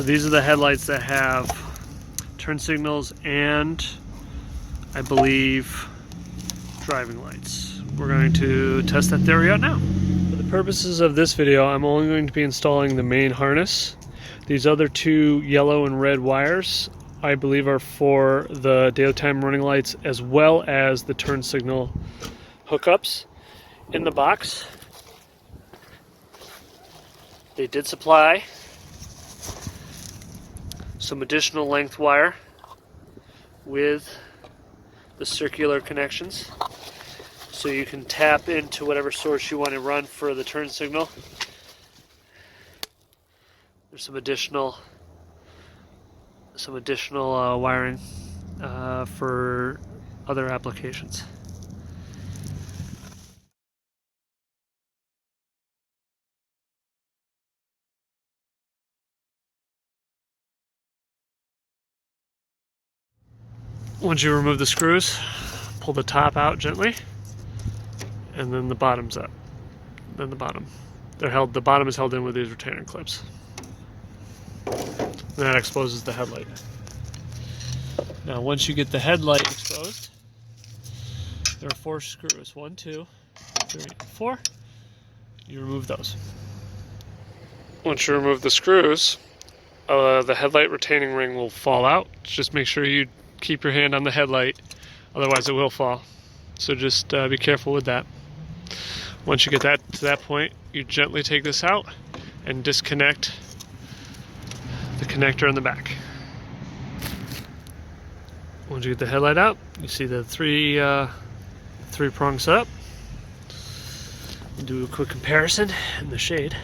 So these are the headlights that have turn signals and I believe driving lights. We're going to test that theory out now. For the purposes of this video, I'm only going to be installing the main harness. These other two yellow and red wires I believe are for the daytime running lights as well as the turn signal hookups. In the box, they did supply some additional length wire with the circular connections, so you can tap into whatever source you want to run for the turn signal. There's some additional wiring for other applications. Once you remove the screws, pull the top out gently, and then the bottom's up. Then the bottom. The bottom is held in with these retainer clips. And that exposes the headlight. Now once you get the headlight exposed, there are 4 screws. 1, 2, 3, 4. You remove those. Once you remove the screws, the headlight retaining ring will fall out. Just make sure you keep your hand on the headlight, otherwise it will fall. So just be careful with that. Once you get that to that point, you gently take this out and disconnect the connector in the back. Once you get the headlight out, you see the three-prong setup. We'll do a quick comparison in the shade.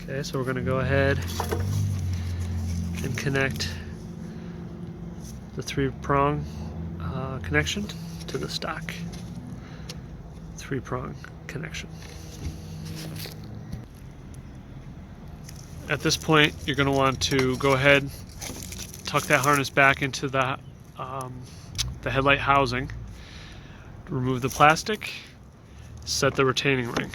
Okay, so we're going to go ahead and connect the 3-prong connection to the stock 3-prong connection. At this point, you're going to want to go ahead, tuck that harness back into the headlight housing, remove the plastic, set the retaining ring.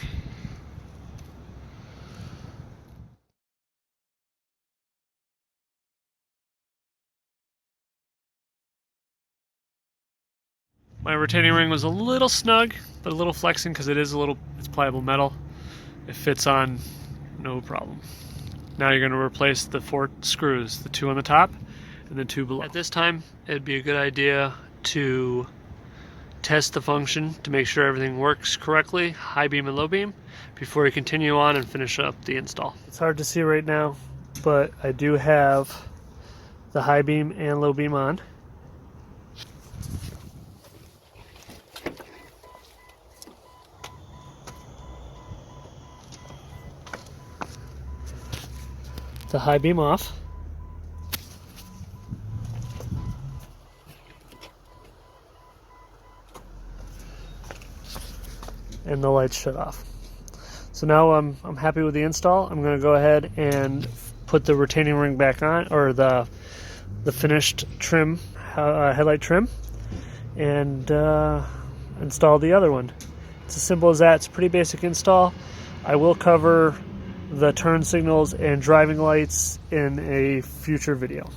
My retaining ring was a little snug, but a little flexing because it's pliable metal. It fits on no problem. Now you're going to replace the 4 screws, the 2 on the top and the 2 below. At this time, it'd be a good idea to test the function to make sure everything works correctly, high beam and low beam, before you continue on and finish up the install. It's hard to see right now, but I do have the high beam and low beam on. The high beam off. And the lights shut off. So now I'm happy with the install. I'm going to go ahead and put the retaining ring back on, or the finished trim, headlight trim, and install the other one. It's as simple as that. It's a pretty basic install. I will cover the turn signals and driving lights in a future video.